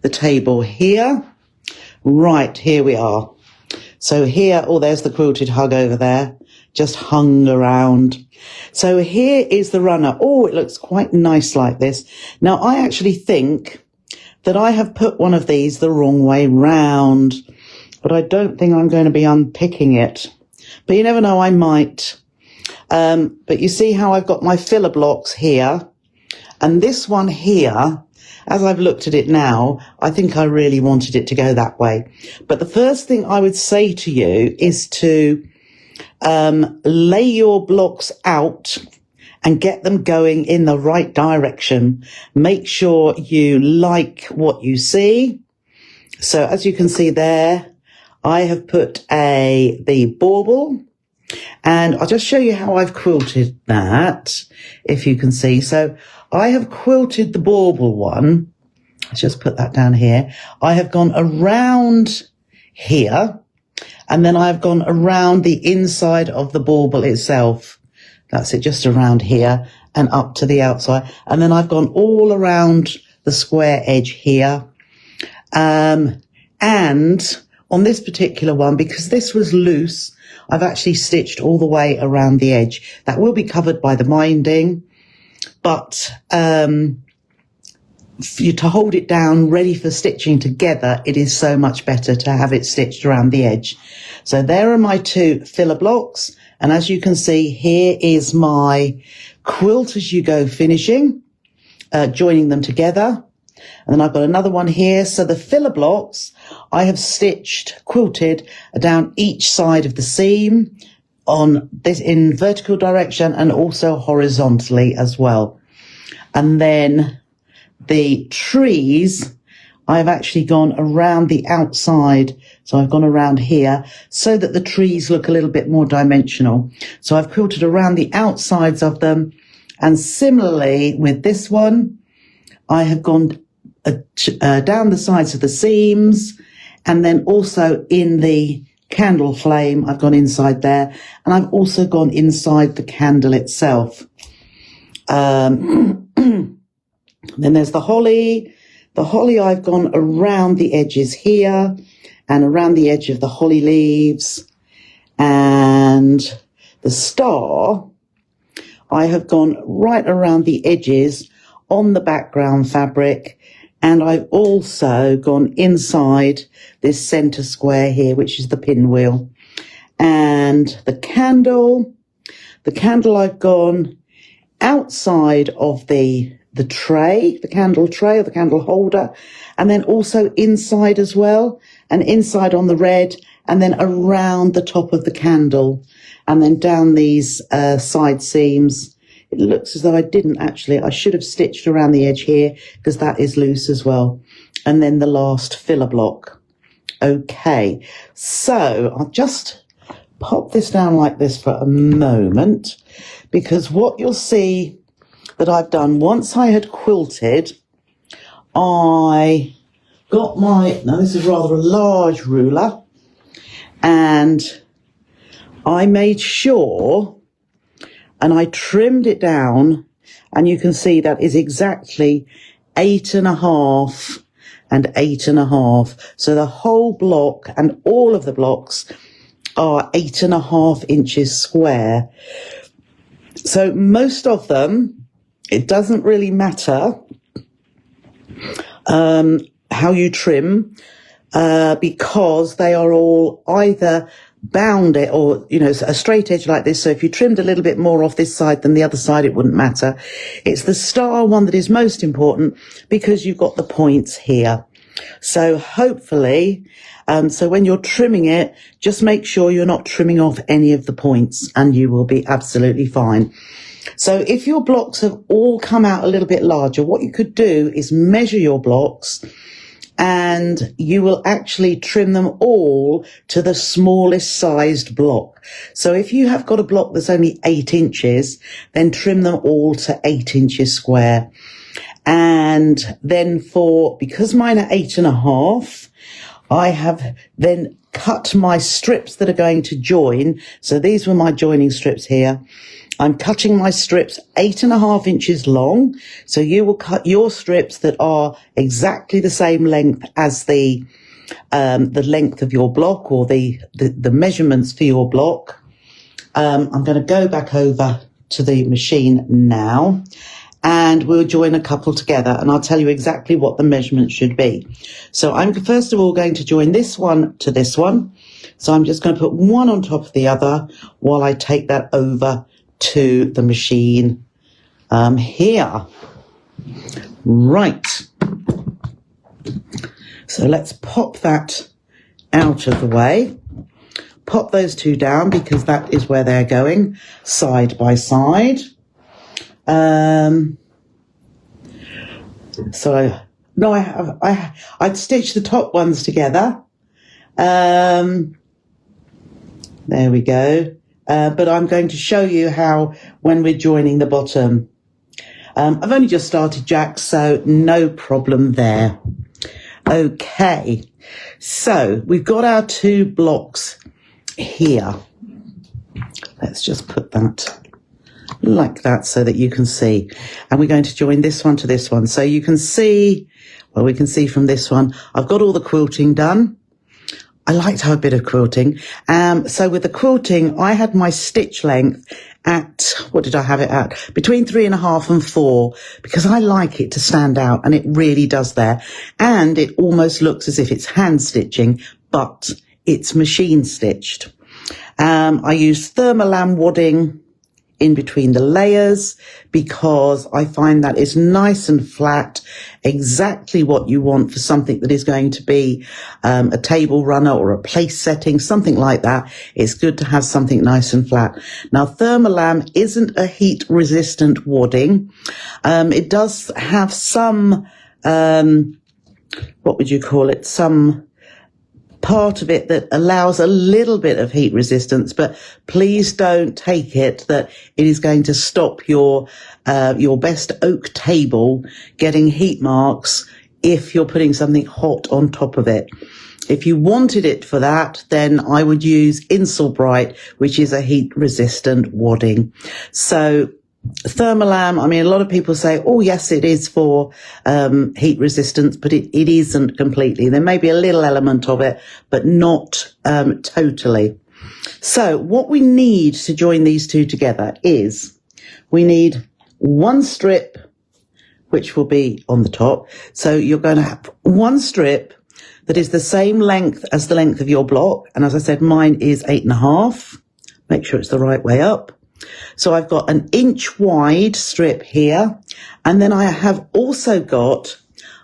the table here. Right, here we are. So here, oh, there's the quilted hug over there, just hung around. So here is the runner. Oh, it looks quite nice like this. Now, I actually think that I have put one of these the wrong way round, but I don't think I'm going to be unpicking it. But you never know, I might. But you see how I've got my filler blocks here, and this one here, as I've looked at it now, I think I really wanted it to go that way. But the first thing I would say to you is to lay your blocks out and get them going in the right direction. Make sure you like what you see. So as you can see there, I have put the bauble, and I'll just show you how I've quilted that, if you can see. So I have quilted the bauble one. Let's just put that down here. I have gone around here, and then I've gone around the inside of the bauble itself. That's it, just around here and up to the outside. And then I've gone all around the square edge here. And on this particular one, because this was loose, I've actually stitched all the way around the edge. That will be covered by the binding, but to hold it down ready for stitching together, it is so much better to have it stitched around the edge. So there are my two filler blocks. And as you can see, here is my quilt as you go finishing, joining them together. And then I've got another one here. So the filler blocks, I have quilted down each side of the seam on this in vertical direction and also horizontally as well. And then the trees, I've actually gone around the outside. So I've gone around here so that the trees look a little bit more dimensional. So I've quilted around the outsides of them. And similarly with this one, I have gone down the sides of the seams, and then also in the candle flame, I've gone inside there, and I've also gone inside the candle itself. Then there's the holly. The holly, I've gone around the edges here and around the edge of the holly leaves. And the star, I have gone right around the edges on the background fabric. And I've also gone inside this center square here, which is the pinwheel. And the candle I've gone outside of the tray, the candle tray or the candle holder, and then also inside as well, and inside on the red, and then around the top of the candle, and then down these side seams. It looks as though I should have stitched around the edge here because that is loose as well. And then the last filler block. Okay, so I'll just pop this down like this for a moment, because what you'll see that I've done, once I had quilted, I got this is rather a large ruler, and I made sure, and I trimmed it down, and you can see that is exactly 8.5 and 8.5. So the whole block and all of the blocks are 8.5 inches square. So most of them, it doesn't really matter how you trim, because they are all either bounded or, a straight edge like this. So if you trimmed a little bit more off this side than the other side, it wouldn't matter. It's the star one that is most important because you've got the points here. So hopefully, so when you're trimming it, just make sure you're not trimming off any of the points and you will be absolutely fine. So if your blocks have all come out a little bit larger, what you could do is measure your blocks, and you will actually trim them all to the smallest sized block. So if you have got a block that's only 8 inches, then trim them all to 8 inches square. And then because mine are 8.5, I have then cut my strips that are going to join. So these were my joining strips here. I'm cutting my strips 8.5 inches long. So you will cut your strips that are exactly the same length as the length of your block, or the measurements for your block. I'm going to go back over to the machine now, and we'll join a couple together, and I'll tell you exactly what the measurement should be. So I'm first of all going to join this one to this one. So I'm just going to put one on top of the other while I take that over to the machine here. Right. So let's pop that out of the way. Pop those two down because that is where they're going, side by side. So no, I'd stitch the top ones together. There we go. But I'm going to show you how when we're joining the bottom. I've only just started, Jack, so no problem there. Okay, so we've got our two blocks here. Let's just put that like that so that you can see. And we're going to join this one to this one. So you can see, well, we can see from this one, I've got all the quilting done. I like to have a bit of quilting. So with the quilting, I had my stitch length at, what did I have it at? Between 3.5 and 4, because I like it to stand out, and it really does there. And it almost looks as if it's hand stitching, but it's machine stitched. I use thermolam wadding in between the layers because I find that is nice and flat, exactly what you want for something that is going to be a table runner or a place setting, something like that. It's good to have something nice and flat. Now, thermolam isn't a heat resistant wadding. It does have some, what would you call it? Some part of it that allows a little bit of heat resistance, but please don't take it that it is going to stop your best oak table getting heat marks if you're putting something hot on top of it. If you wanted it for that, then I would use Insulbright, which is a heat resistant wadding. So thermolam, I mean, a lot of people say, oh yes, it is for heat resistance, but it isn't completely. There may be a little element of it, but not totally. So what we need to join these two together is we need one strip, which will be on the top. So you're going to have one strip that is the same length as the length of your block. And as I said, mine is 8.5. Make sure it's the right way up. So I've got an inch wide strip here, and then I have also got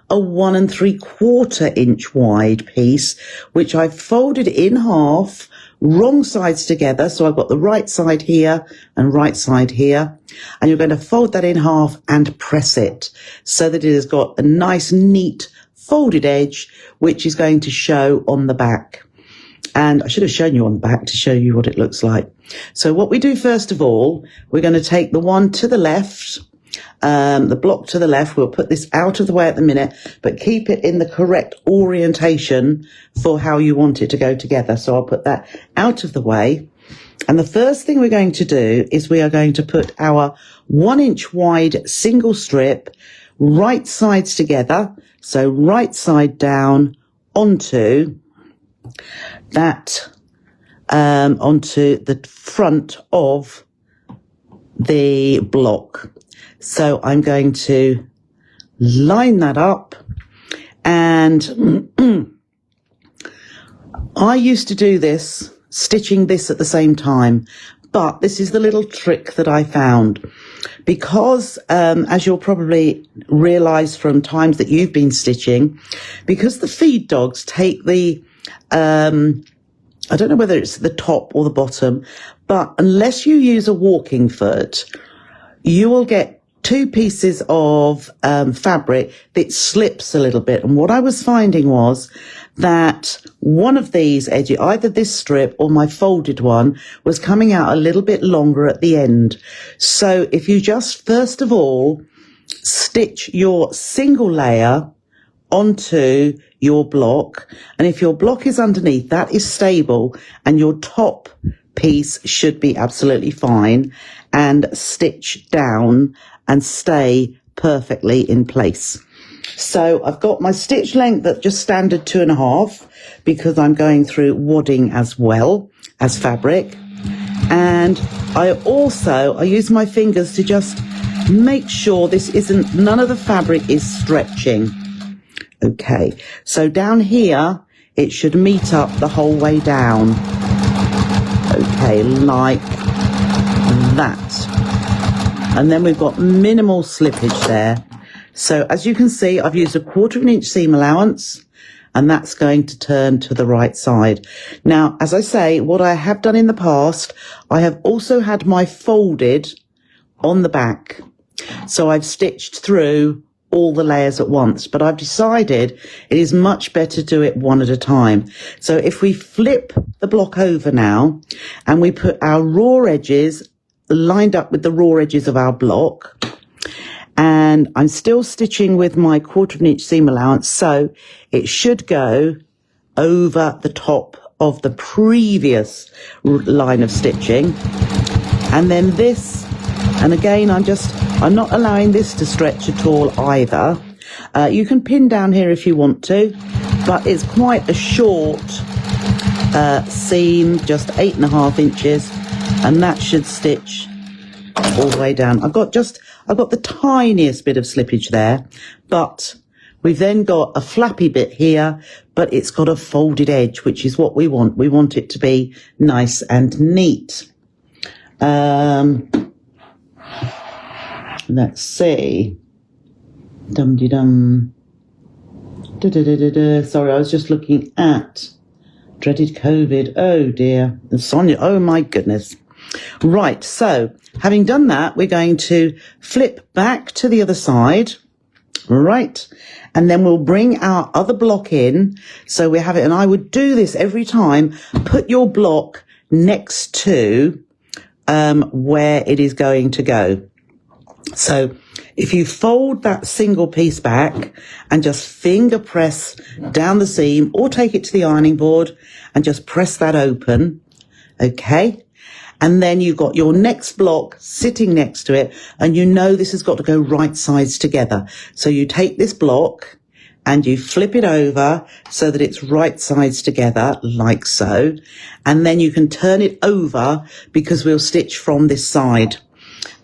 a 1 3/4 inch wide piece, which I've folded in half, wrong sides together. So I've got the right side here and right side here, and you're going to fold that in half and press it so that it has got a nice, neat folded edge, which is going to show on the back. And I should have shown you on the back to show you what it looks like. So what we do first of all, we're going to take the one to the left, the block to the left. We'll put this out of the way at the minute, but keep it in the correct orientation for how you want it to go together. So I'll put that out of the way. And the first thing we're going to do is we are going to put our 1 inch wide single strip right sides together. So right side down onto that, onto the front of the block. So I'm going to line that up, and I used to do this, stitching this at the same time, but this is the little trick that I found. Because, as you'll probably realize from times that you've been stitching, because the feed dogs take the, I don't know whether it's the top or the bottom, but unless you use a walking foot, you will get two pieces of fabric that slips a little bit. And what I was finding was that one of these edges, either this strip or my folded one, was coming out a little bit longer at the end. So if you just first of all stitch your single layer onto your block, and if your block is underneath, that is stable, and your top piece should be absolutely fine and stitch down and stay perfectly in place. So I've got my stitch length at just standard 2.5 because I'm going through wadding as well as fabric. And I use my fingers to just make sure none of the fabric is stretching. Okay, so down here, it should meet up the whole way down. Okay, like that. And then we've got minimal slippage there. So as you can see, I've used a 1/4 inch seam allowance, and that's going to turn to the right side. Now, as I say, what I have done in the past, I have also had my folded on the back. So I've stitched through all the layers at once, but I've decided it is much better to do it one at a time. So if we flip the block over now and we put our raw edges lined up with the raw edges of our block, and I'm still stitching with my 1/4 inch seam allowance, so it should go over the top of the previous line of stitching. And then this, and again, I'm not allowing this to stretch at all either. You can pin down here if you want to, but it's quite a short seam, just 8.5 inches, and that should stitch all the way down. I've got the tiniest bit of slippage there, but we've then got a flappy bit here, but it's got a folded edge, which is what we want. We want it to be nice and neat. Let's see. Dum-de-dum. Da-da-da-da-da. Sorry, I was just looking at dreaded COVID. Oh dear. And Sonia, oh my goodness. Right, so having done that, we're going to flip back to the other side, right? And then we'll bring our other block in. So we have it, and I would do this every time. Put your block next to where it is going to go. So if you fold that single piece back and just finger press down the seam, or take it to the ironing board and just press that open, okay? And then you've got your next block sitting next to it, and you know this has got to go right sides together. So you take this block and you flip it over so that it's right sides together, like so. And then you can turn it over because we'll stitch from this side.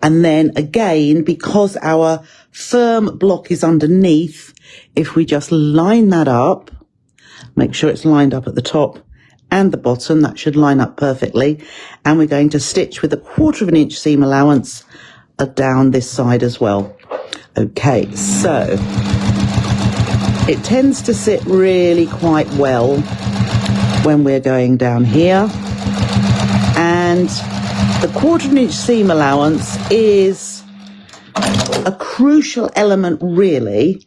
And then again, because our firm block is underneath, if we just line that up, make sure it's lined up at the top and the bottom, that should line up perfectly. And we're going to stitch with a 1/4 inch seam allowance down this side as well. Okay, so it tends to sit really quite well when we're going down here. And the 1/4 inch seam allowance is a crucial element really,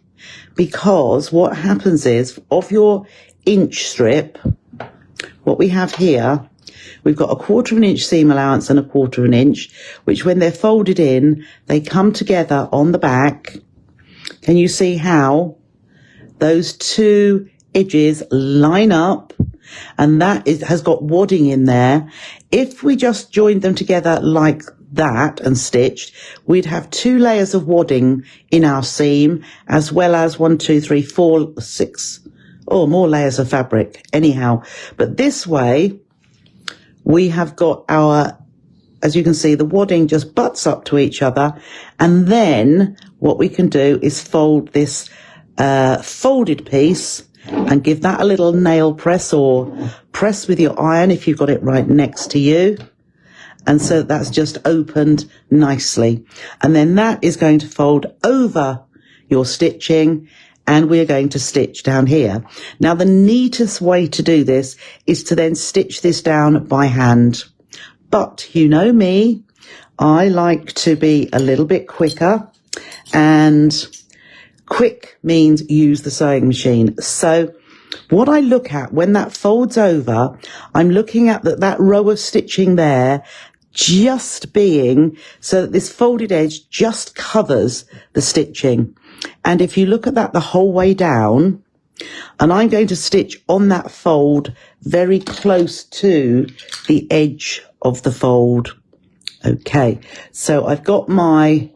because what happens is, of your inch strip, what we have here, we've got a 1/4 inch seam allowance and a 1/4 inch, which when they're folded in, they come together on the back. Can you see how those two edges line up? And that has got wadding in there. If we just joined them together like that and stitched, we'd have 2 layers of wadding in our seam, as well as 1, 2, 3, 4, 6, or more layers of fabric anyhow. But this way, we have got our, as you can see, the wadding just butts up to each other. And then what we can do is fold this folded piece and give that a little nail press, or press with your iron if you've got it right next to you. And so that's just opened nicely. And then that is going to fold over your stitching, and we're going to stitch down here. Now, the neatest way to do this is to then stitch this down by hand. But you know me, I like to be a little bit quicker, and quick means use the sewing machine. So what I look at when that folds over, I'm looking at that row of stitching there just being so that this folded edge just covers the stitching. And if you look at that the whole way down, And I'm going to stitch on that fold very close to the edge of the fold. Okay, so I've got my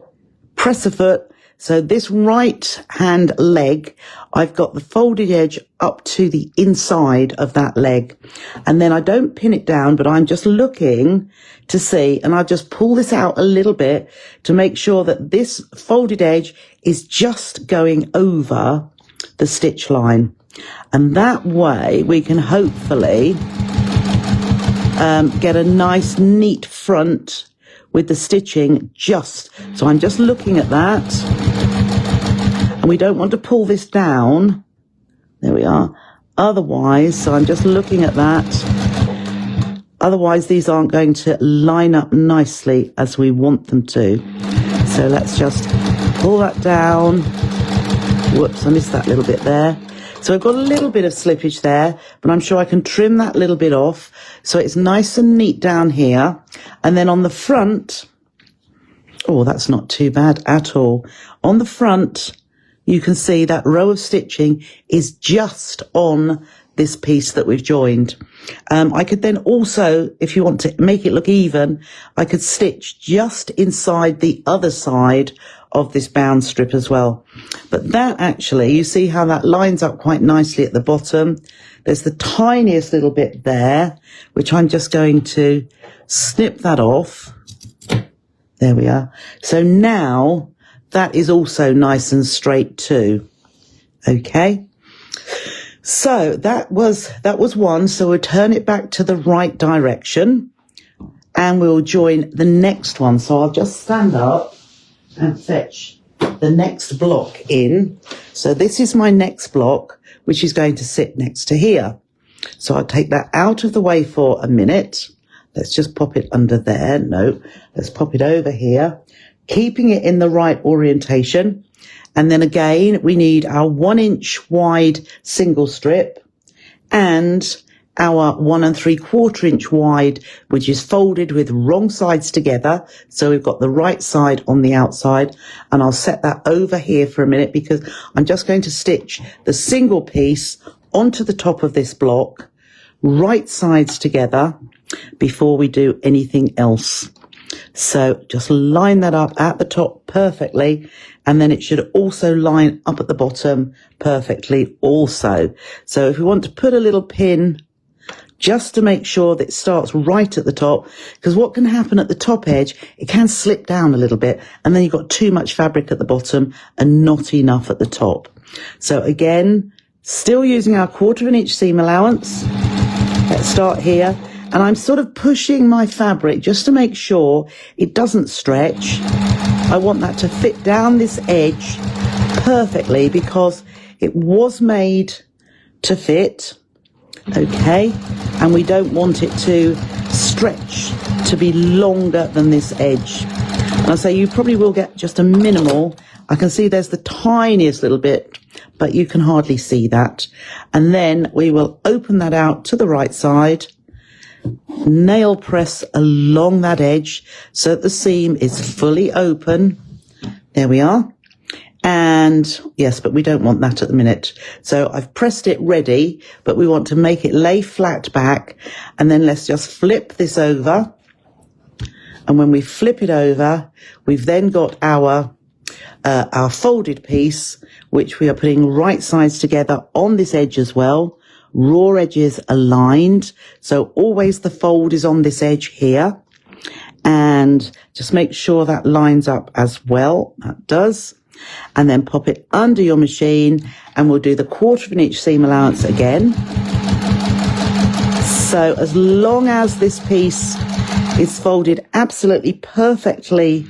presser foot. So this right hand leg, I've got the folded edge up to the inside of that leg. And then I don't pin it down, but I'm just looking to see, and I'll just pull this out a little bit to make sure that this folded edge is just going over the stitch line. And that way we can hopefully get a nice neat front with the stitching just. So I'm just looking at that. And we don't want to pull this down. There we are. Otherwise, so I'm just looking at that. Otherwise, these aren't going to line up nicely as we want them to. So let's just pull that down. Whoops, I missed that little bit there. So I've got a little bit of slippage there, but I'm sure I can trim that little bit off. So it's nice and neat down here. And then on the front, oh, that's not too bad at all. On the front, you can see that row of stitching is just on this piece that we've joined. I could then also, if you want to make it look even, I could stitch just inside the other side of this bound strip as well. But that actually, you see how that lines up quite nicely at the bottom. There's the tiniest little bit there, which I'm just going to snip that off. There we are. So now that is also nice and straight too. Okay. So that was one. So we'll turn it back to the right direction and we'll join the next one. So I'll just stand up and fetch the next block in. So this is my next block, which is going to sit next to here. So I'll take that out of the way for a minute. Let's just pop it under there. No, let's pop it over here, keeping it in the right orientation. And then again, we need our 1 inch wide single strip and our 1 3/4 inch wide, which is folded with wrong sides together. So we've got the right side on the outside, and I'll set that over here for a minute because I'm just going to stitch the single piece onto the top of this block, right sides together before we do anything else. So just line that up at the top perfectly, and then it should also line up at the bottom perfectly also. So if we want to put a little pin just to make sure that it starts right at the top, because what can happen at the top edge, it can slip down a little bit, and then you've got too much fabric at the bottom and not enough at the top. So again, still using our 1/4 inch seam allowance. Let's start here. And I'm sort of pushing my fabric just to make sure it doesn't stretch. I want that to fit down this edge perfectly because it was made to fit. Okay. And we don't want it to stretch to be longer than this edge. And I'll say you probably will get just a minimal. I can see there's the tiniest little bit, but you can hardly see that. And then we will open that out to the right side. Nail press along that edge so that the seam is fully open. There we are. And yes, but we don't want that at the minute. So I've pressed it ready, but we want to make it lay flat back. And then let's just flip this over. And when we flip it over, we've then got our folded piece, which we are putting right sides together on this edge as well. Raw edges aligned, so always the fold is on this edge here, and just make sure that lines up as well. That does. And then pop it under your machine, and we'll do the 1/4 inch seam allowance again. So as long as this piece is folded absolutely perfectly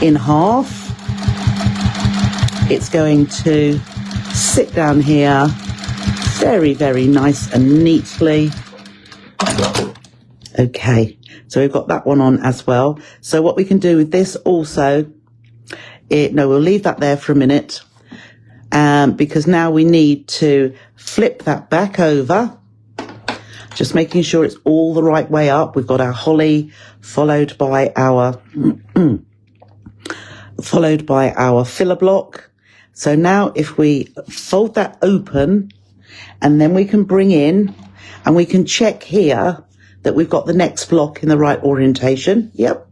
in half, it's going to sit down here very, very nice and neatly. Okay, so we've got that one on as well. So what we can do with this also, we'll leave that there for a minute, because now we need to flip that back over, just making sure it's all the right way up. We've got our holly followed by our filler block. So now if we fold that open, and then we can bring in, and we can check here that we've got the next block in the right orientation. Yep.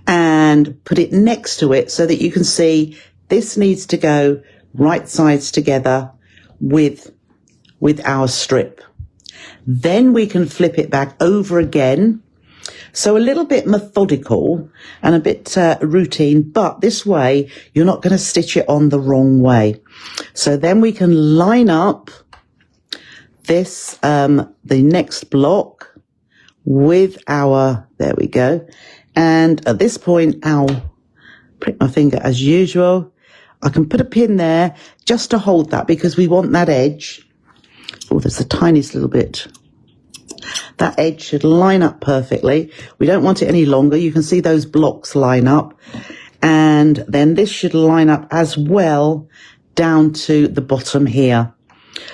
And put it next to it so that you can see this needs to go right sides together with our strip. Then we can flip it back over again. So a little bit methodical and a bit routine, but this way you're not going to stitch it on the wrong way. So then we can line up this, the next block with our, there we go. And at this point, I'll prick my finger as usual. I can put a pin there just to hold that because we want that edge. Oh, there's the tiniest little bit. That edge should line up perfectly. We don't want it any longer. You can see those blocks line up. And then this should line up as well down to the bottom here.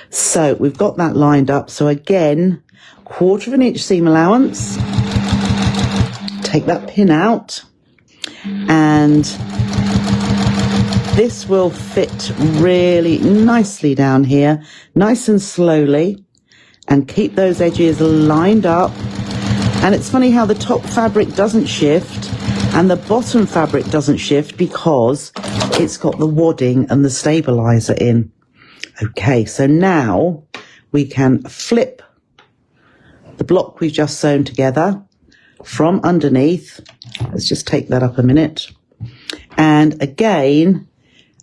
So we've got that lined up. So again, 1/4 inch seam allowance. Take that pin out. And this will fit really nicely down here, nice and slowly. And keep those edges lined up. And it's funny how the top fabric doesn't shift and the bottom fabric doesn't shift because it's got the wadding and the stabilizer in. Okay, so now we can flip the block we've just sewn together from underneath. Let's just take that up a minute. And again,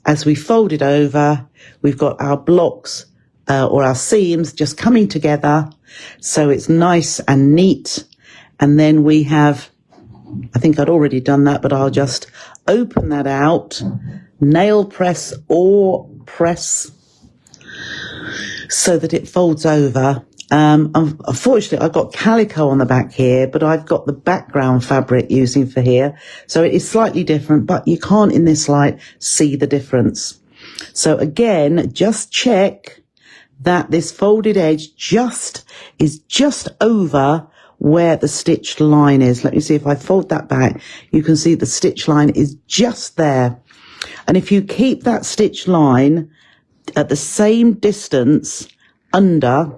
as we fold it over, we've got our blocks or our seams just coming together, so it's nice and neat. And then we have, I think I'd already done that, but I'll just open that out, nail press or press so that it folds over. Unfortunately, I've got calico on the back here, but I've got the background fabric using for here, so it is slightly different, but you can't in this light see the difference. So again, just check that this folded edge is just over where the stitched line is. Let me see if I fold that back. You can see the stitch line is just there. And if you keep that stitch line at the same distance under,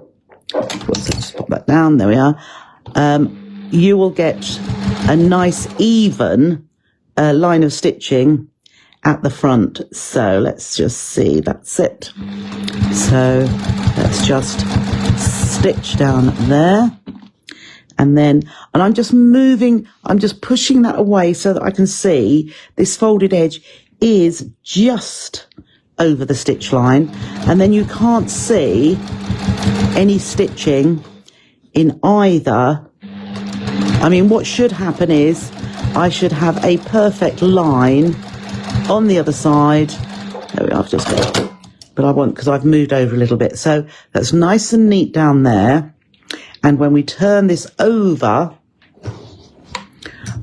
let's just pop that down, there we are, you will get a nice even line of stitching at the front. So let's just see, that's it. So let's just stitch down there. And I'm just pushing that away so that I can see this folded edge is just over the stitch line. And then you can't see any stitching in either. I mean, what should happen is I should have a perfect line on the other side. There we are, I've just got it. But I won't because I've moved over a little bit. So that's nice and neat down there. And when we turn this over,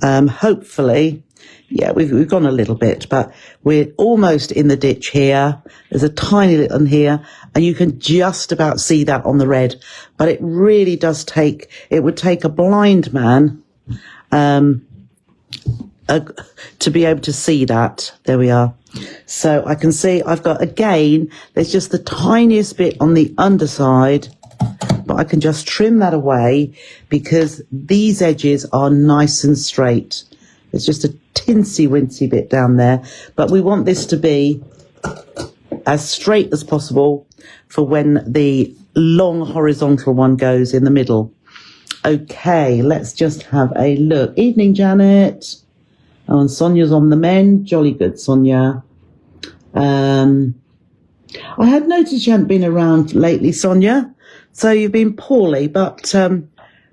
hopefully, yeah, we've gone a little bit, but we're almost in the ditch here. There's a tiny little one here, and you can just about see that on the red. But it really does it would take a blind man to be able to see that. There we are. So I can see I've got, again, there's just the tiniest bit on the underside, but I can just trim that away because these edges are nice and straight. It's just a tinsy wincy bit down there, but we want this to be as straight as possible for when the long horizontal one goes in the middle. Okay, let's just have a look. Evening, Janet. Oh, and Sonia's on the mend. Jolly good, Sonia. I had noticed you hadn't been around lately, Sonia. So you've been poorly, but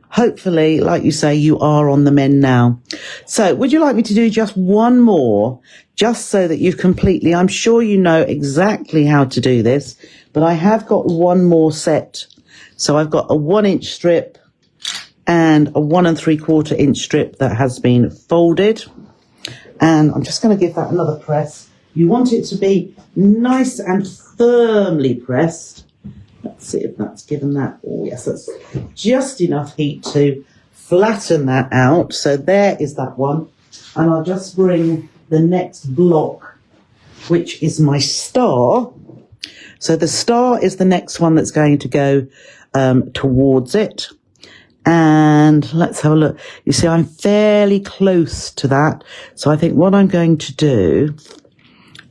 hopefully, like you say, you are on the mend now. So would you like me to do just one more, just so that you've completely, I'm sure you know exactly how to do this, but I have got one more set. So I've got a 1 inch strip and a 1 3/4 inch strip that has been folded. And I'm just going to give that another press. You want it to be nice and firmly pressed. Let's see if that's given that. Oh, yes, that's just enough heat to flatten that out. So there is that one. And I'll just bring the next block which is my star. So the star is the next one that's going to go towards it. And let's have a look. You see, I'm fairly close to that. So I think what I'm going to do,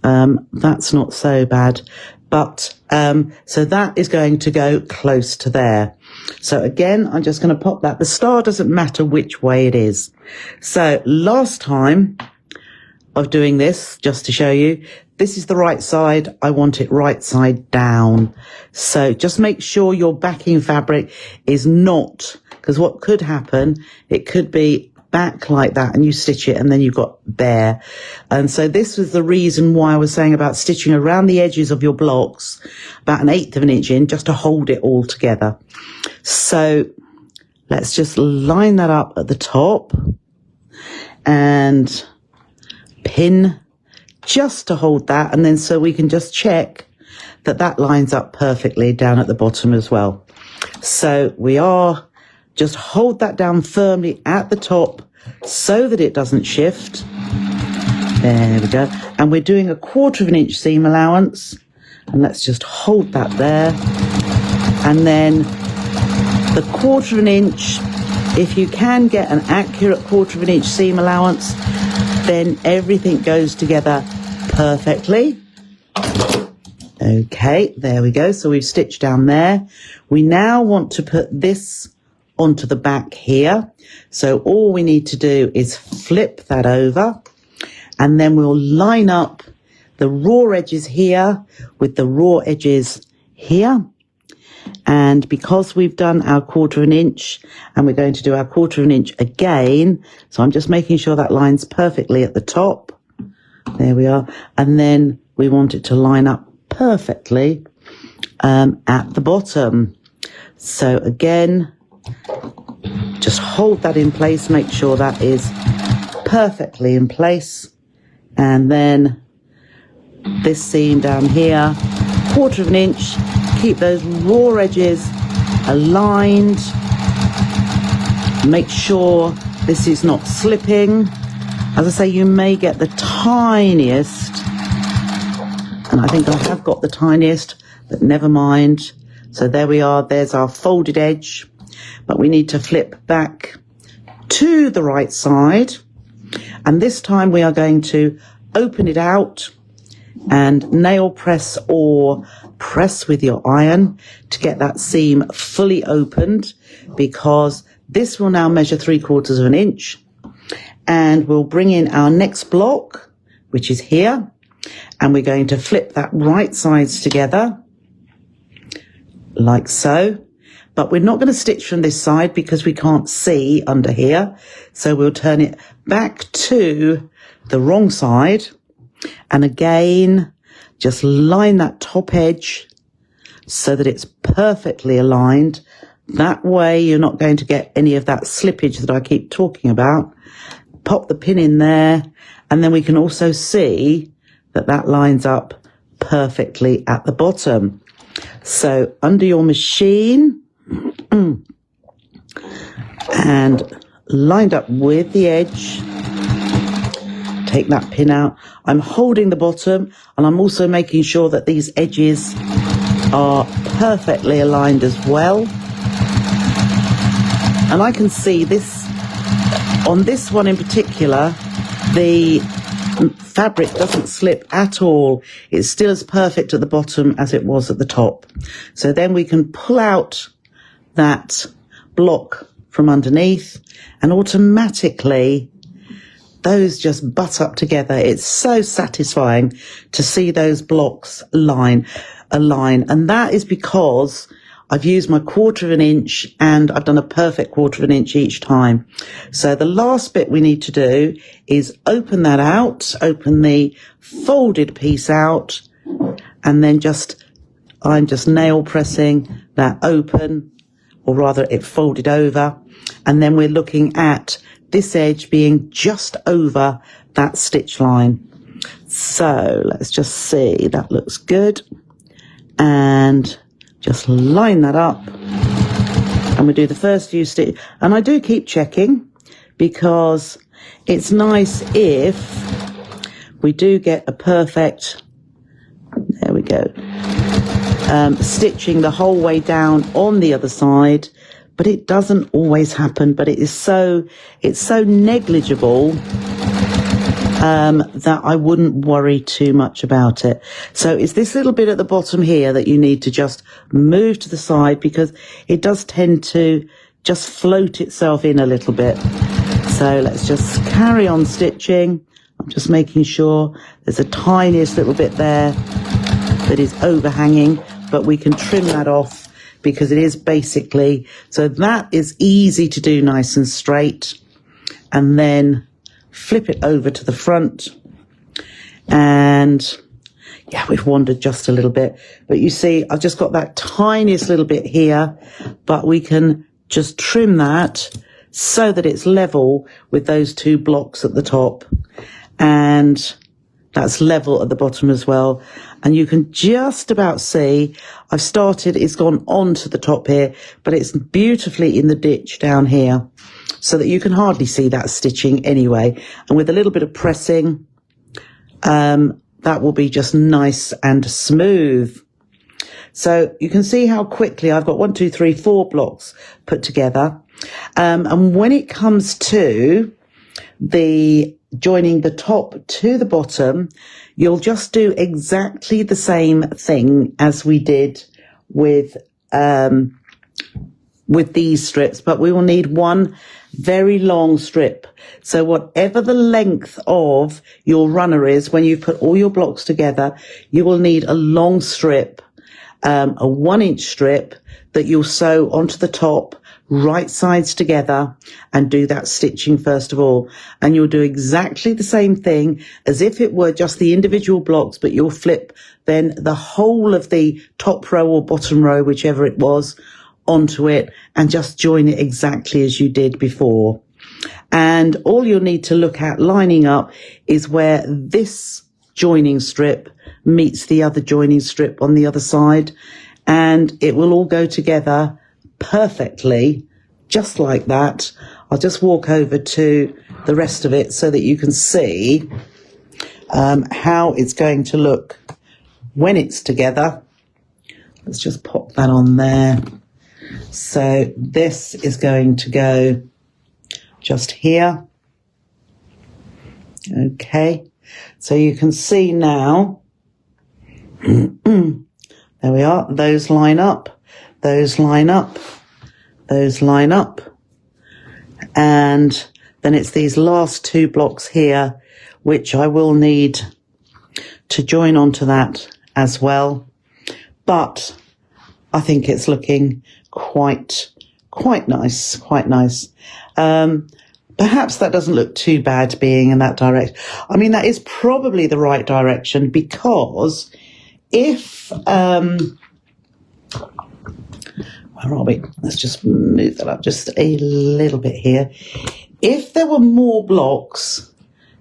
that's not so bad. But so that is going to go close to there. So again, I'm just going to pop that. The star doesn't matter which way it is. So last time of doing this, just to show you, this is the right side. I want it right side down. So just make sure your backing fabric is not, because what could happen, it could be back like that and you stitch it and then you've got bare. And so this was the reason why I was saying about stitching around the edges of your blocks, about 1/8 of an inch in, just to hold it all together. So let's just line that up at the top and pin just to hold that, and then so we can just check that that lines up perfectly down at the bottom as well. So we are just hold that down firmly at the top so that it doesn't shift. There we go. And we're doing 1/4 of an inch seam allowance, and let's just hold that there. And then the 1/4 of an inch, if you can get an accurate 1/4 of an inch seam allowance, then everything goes together perfectly. Okay, there we go. So we've stitched down there. We now want to put this onto the back here. So all we need to do is flip that over, and then we'll line up the raw edges here with the raw edges here. And because we've done our 1/4 of an inch and we're going to do our 1/4 of an inch again, so I'm just making sure that lines perfectly at the top. There we are. And then we want it to line up perfectly at the bottom. So again, just hold that in place, make sure that is perfectly in place. And then this seam down here, 1/4 of an inch, keep those raw edges aligned. Make sure this is not slipping. As I say, you may get the tiniest, and I think I have got the tiniest, but never mind. So there we are, there's our folded edge, but we need to flip back to the right side. And this time we are going to open it out and nail press or press with your iron to get that seam fully opened, because this will now measure 3/4 of an inch. And we'll bring in our next block, which is here, and we're going to flip that right sides together like so. But we're not going to stitch from this side because we can't see under here. So we'll turn it back to the wrong side. And again, just line that top edge so that it's perfectly aligned. That way you're not going to get any of that slippage that I keep talking about. Pop the pin in there, and then we can also see that that lines up perfectly at the bottom. So under your machine and lined up with the edge, take that pin out. I'm holding the bottom, and I'm also making sure that these edges are perfectly aligned as well. And I can see this, on this one in particular, the fabric doesn't slip at all. It's still as perfect at the bottom as it was at the top. So then we can pull out that block from underneath, and automatically those just butt up together. It's so satisfying to see those blocks align. And that is because I've used my 1/4 of an inch, and I've done a perfect 1/4 of an inch each time. So the last bit we need to do is open that out, open the folded piece out, and then I'm just nail pressing that open, or rather it folded over. And then we're looking at this edge being just over that stitch line. So let's just see, that looks good. And just line that up, and we do the first few stitches. And I do keep checking, because it's nice if we do get a perfect go. Stitching the whole way down on the other side, but it doesn't always happen, but it's so negligible that I wouldn't worry too much about it. So it's this little bit at the bottom here that you need to just move to the side, because it does tend to just float itself in a little bit. So let's just carry on stitching. I'm just making sure there's a tiniest little bit there that is overhanging, but we can trim that off because it is basically, so that is easy to do nice and straight. And then flip it over to the front. And yeah, we've wandered just a little bit, but you see, I've just got that tiniest little bit here, but we can just trim that so that it's level with those two blocks at the top. And that's level at the bottom as well. And you can just about see, I've started, it's gone on to the top here, but it's beautifully in the ditch down here, so that you can hardly see that stitching anyway. And with a little bit of pressing, that will be just nice and smooth. So you can see how quickly I've got 1, 2, 3, 4 blocks put together. And when it comes to the joining the top to the bottom, you'll just do exactly the same thing as we did with these strips, but we will need one very long strip. So whatever the length of your runner is, when you've put all your blocks together, you will need a long strip, a 1-inch strip that you'll sew onto the top, right sides together, and do that stitching first of all. And you'll do exactly the same thing as if it were just the individual blocks, but you'll flip then the whole of the top row or bottom row, whichever it was, onto it, and just join it exactly as you did before. And all you'll need to look at lining up is where this joining strip meets the other joining strip on the other side, and it will all go together perfectly, just like that. I'll just walk over to the rest of it so that you can see how it's going to look when it's together. Let's just pop that on there. So this is going to go just here. Okay, so you can see now, there we are, those line up, those line up, those line up. And then it's these last 2 blocks here, which I will need to join onto that as well. But I think it's looking quite nice, quite nice. Perhaps that doesn't look too bad being in that direction. I mean, that is probably the right direction, because if, where are we? Let's just move that up just a little bit here. If there were more blocks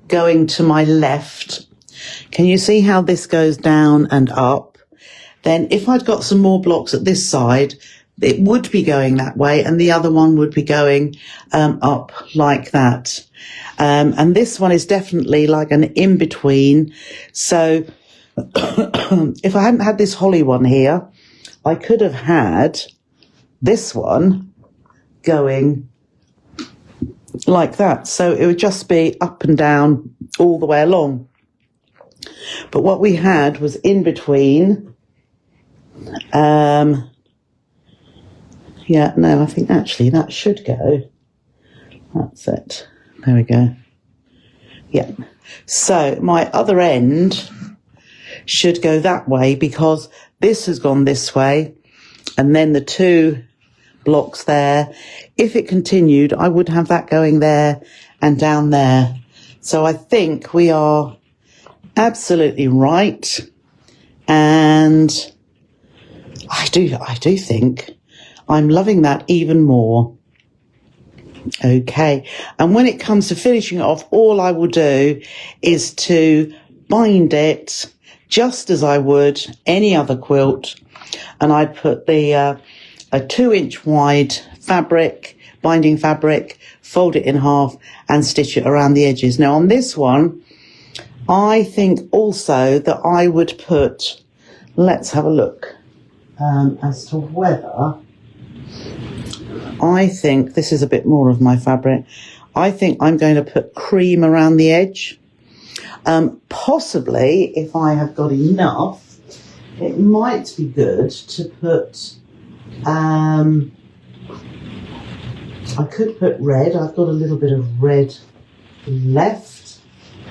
going to my left, can you see how this goes down and up? Then if I'd got some more blocks at this side, it would be going that way, and the other one would be going up like that. And this one is definitely like an in-between. So if I hadn't had this holly one here, I could have had this one going like that. So it would just be up and down all the way along. But what we had was in between. Yeah, no, I think actually that should go. That's it. There we go. Yeah. So my other end should go that way, because this has gone this way, and then the 2 blocks there. If it continued, I would have that going there and down there. So I think we are absolutely right. And I do think I'm loving that even more. Okay. And when it comes to finishing it off, all I will do is to bind it just as I would any other quilt. And I'd put the a 2-inch wide fabric, binding fabric, fold it in half and stitch it around the edges. Now on this one, I think also that I would put let's have a look as to whether I think this is a bit more of my fabric. I think I'm going to put cream around the edge. Possibly, if I have got enough, it might be good to put, I could put red. I've got a little bit of red left.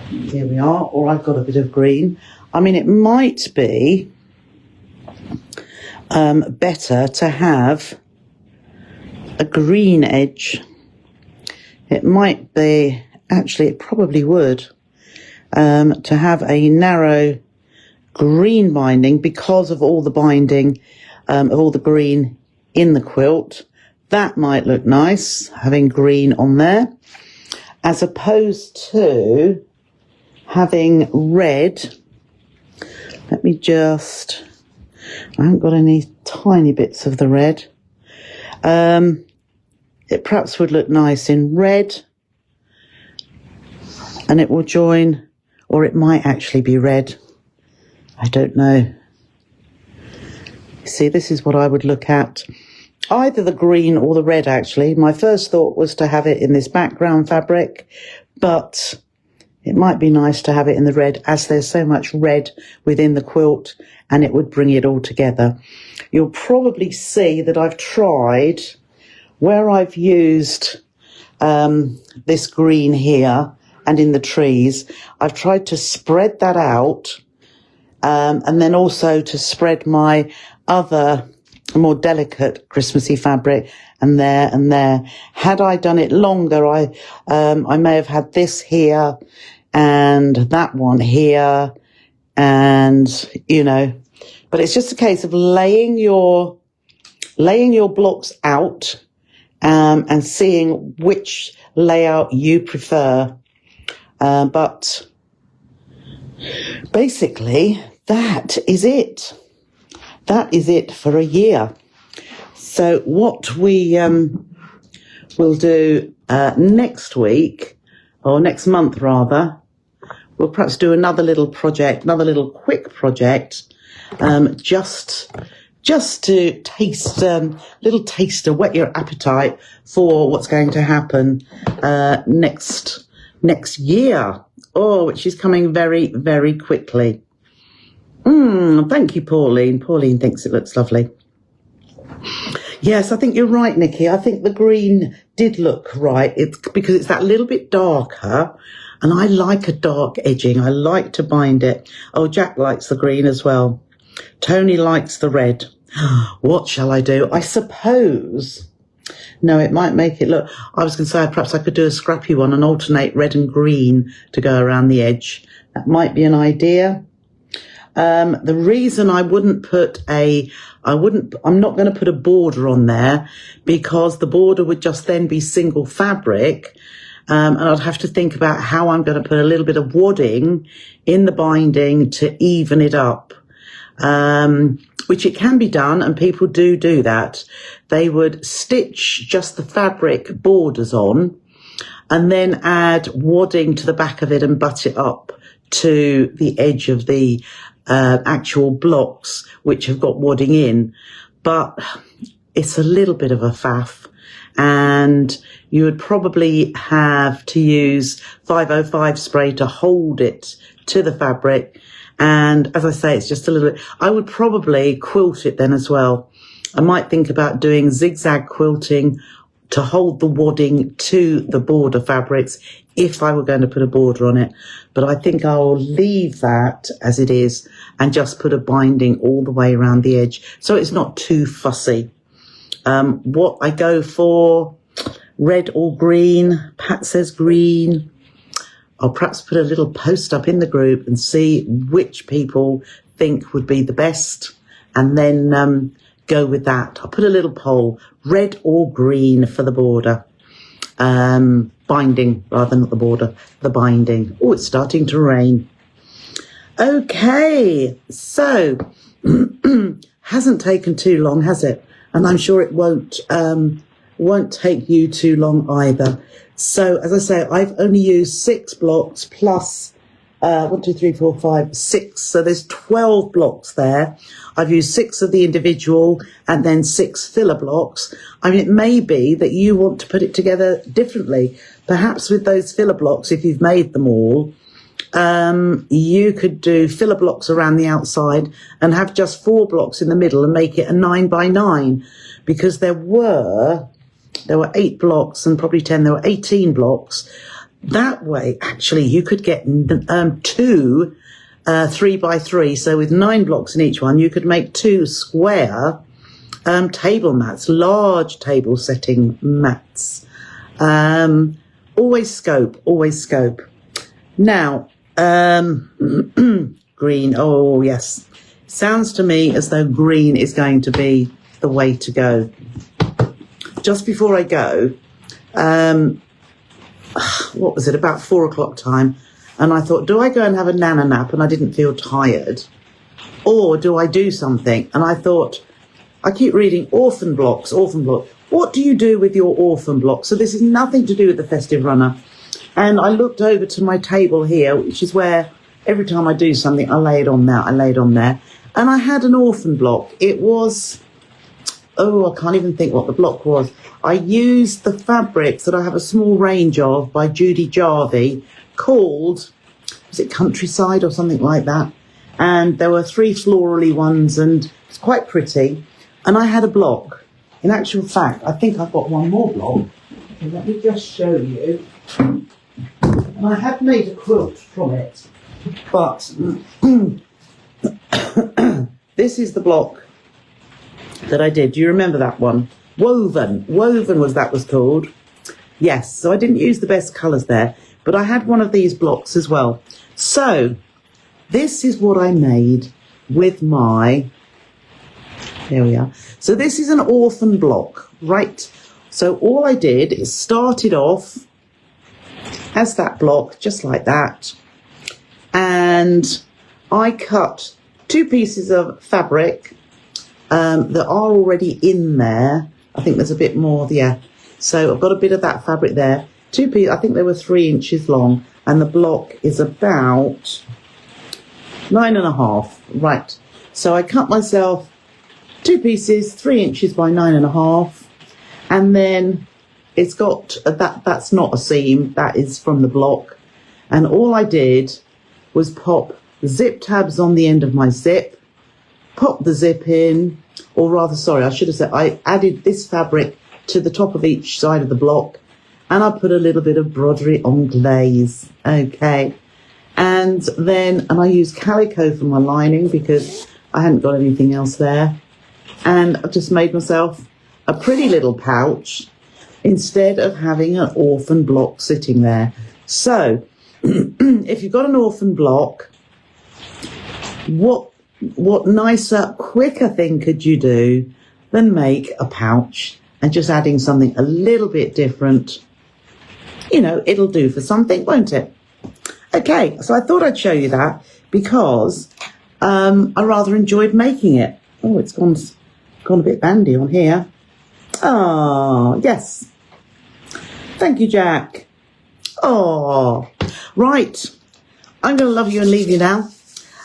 Here we are. Or I've got a bit of green. I mean, it might be better to have a green edge. It might be, actually it probably would, to have a narrow green binding because of all the binding of all the green in the quilt. That might look nice, having green on there, as opposed to having red. Let me just, I haven't got any tiny bits of the red. It perhaps would look nice in red, and it will join, or it might actually be red. I don't know. See, this is what I would look at. Either the green or the red, actually. My first thought was to have it in this background fabric, but it might be nice to have it in the red, as there's so much red within the quilt, and it would bring it all together. You'll probably see that I've tried, where I've used this green here and in the trees, I've tried to spread that out, and then also to spread my other more delicate Christmassy fabric and there and there. Had I done it longer, I may have had this here and that one here, and you know, but it's just a case of laying your blocks out and seeing which layout you prefer. But basically, that is it. That is it for a year. So what we will do next week, or next month rather, we'll perhaps do another little project, another little quick project, just to taste, little taster, whet your appetite for what's going to happen next year. Oh, which is coming very, very quickly. Thank you, Pauline. Pauline thinks it looks lovely. Yes, I think you're right, Nikki. I think the green did look right. It's because it's that little bit darker, and I like a dark edging. I like to bind it. Oh, Jack likes the green as well. Tony likes the red. What shall I do? I suppose, no, it might make it look, I was going to say perhaps I could do a scrappy one and alternate red and green to go around the edge. That might be an idea. The reason I wouldn't put I'm not going to put a border on there, because the border would just then be single fabric. And I'd have to think about how I'm going to put a little bit of wadding in the binding to even it up. Which it can be done, and people do that. They would stitch just the fabric borders on and then add wadding to the back of it and butt it up to the edge of the actual blocks which have got wadding in. But it's a little bit of a faff, and you would probably have to use 505 spray to hold it to the fabric. And as I say, it's just a little bit, I would probably quilt it then as well. I might think about doing zigzag quilting to hold the wadding to the border fabrics if I were going to put a border on it. But I think I'll leave that as it is and just put a binding all the way around the edge, so it's not too fussy. What I go for, red or green. Pat says green. I'll perhaps put a little post up in the group and see which people think would be the best, and then go with that. I'll put a little poll, red or green for the border. Binding, rather than not the border, the binding. Oh, it's starting to rain. Okay, so hasn't taken too long, has it? And I'm sure it won't take you too long either. So, as I say, I've only used 6 blocks plus 1, 2, 3, 4, 5, 6. So there's 12 blocks there. I've used 6 of the individual and then 6 filler blocks. I mean, it may be that you want to put it together differently. Perhaps with those filler blocks, if you've made them all, you could do filler blocks around the outside and have just 4 blocks in the middle and make it a 9 by 9, because there were 8 blocks and probably 10, there were 18 blocks. That way, actually, you could get 2 3 by 3. So with 9 blocks in each one, you could make 2 square table mats, large table setting mats. Always scope, always scope. Now, green. Oh, yes. Sounds to me as though green is going to be the way to go. Just before I go, what was it, about 4 o'clock time, and I thought, do I go and have a nana nap, and I didn't feel tired, or do I do something? And I thought, I keep reading orphan blocks. What do you do with your orphan blocks? So this is nothing to do with the festive runner. And I looked over to my table here, which is where every time I do something, I lay it on there, and I had an orphan block. It was, I can't even think what the block was. I used the fabrics that I have a small range of by Judy Jarvie called, was it Countryside or something like that? And there were 3 florally ones, and it's quite pretty. And I had a block. In actual fact, I think I've got one more block. So let me just show you. And I had made a quilt from it, but this is the block that I did. Do you remember that one? Woven was called. Yes, so I didn't use the best colours there, but I had one of these blocks as well. So this is what I made with my, there we are. So this is an orphan block, right? So all I did is started off as that block, just like that. And I cut 2 pieces of fabric that are already in there. I think there's a bit more, yeah. So I've got a bit of that fabric there. 2 pieces, I think they were 3 inches long, and the block is about 9.5. Right. So I cut myself 2 pieces, 3 inches by 9.5, and then it's got that's not a seam, that is from the block. And all I did was pop zip tabs on the end of my zip, pop the zip in, or rather, sorry, I should have said I added this fabric to the top of each side of the block, and I put a little bit of broderie anglaise, okay. And then, I used calico for my lining because I hadn't got anything else there. And I've just made myself a pretty little pouch instead of having an orphan block sitting there. So, if you've got an orphan block, what nicer, quicker thing could you do than make a pouch and just adding something a little bit different? You know, it'll do for something, won't it? Okay, so I thought I'd show you that because I rather enjoyed making it. Oh, it's gone a bit bandy on here. Oh, yes. Thank you, Jack. Oh, right. I'm going to love you and leave you now.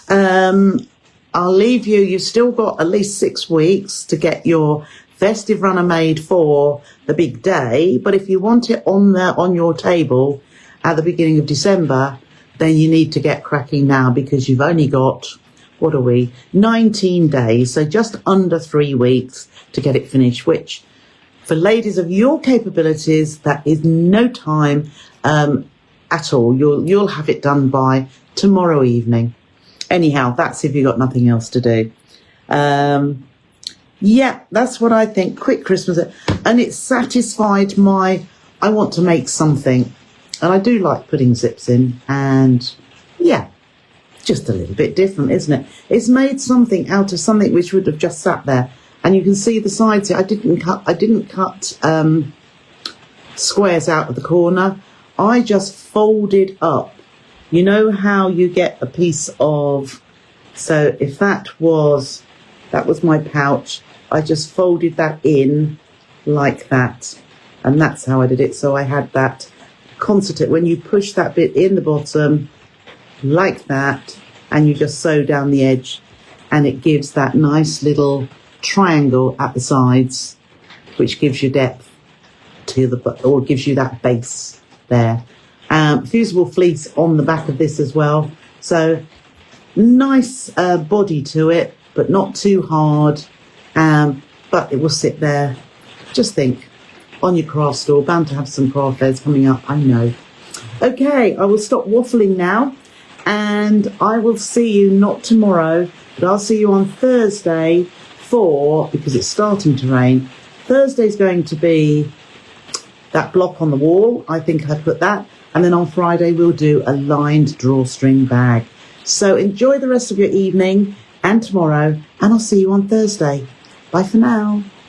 I'll leave you. You've still got at least 6 weeks to get your festive runner made for the big day. But if you want it on your table at the beginning of December, then you need to get cracking now because you've only got, 19 days. So just under 3 weeks to get it finished, which for ladies of your capabilities, that is no time at all. You'll have it done by tomorrow evening. Anyhow, that's if you've got nothing else to do. Yeah, that's what I think. Quick Christmas. And it satisfied I want to make something. And I do like putting zips in. And yeah, just a little bit different, isn't it? It's made something out of something which would have just sat there. And you can see the sides here. I didn't cut squares out of the corner. I just folded up. You know how you get a piece of, so if that was my pouch, I just folded that in like that. And that's how I did it. So I had that concertina. When you push that bit in the bottom, like that, and you just sew down the edge, and it gives that nice little triangle at the sides, which gives you depth to the, or gives you that base there. Fusible fleece on the back of this as well, so nice body to it, but not too hard, but it will sit there. Just think, on your craft store, bound to have some craft fairs coming up, I know. Okay, I will stop waffling now, and I will see you not tomorrow, but I'll see you on Thursday because it's starting to rain. Thursday's going to be that block on the wall. I think I put that. And then on Friday, we'll do a lined drawstring bag. So enjoy the rest of your evening and tomorrow, and I'll see you on Thursday. Bye for now.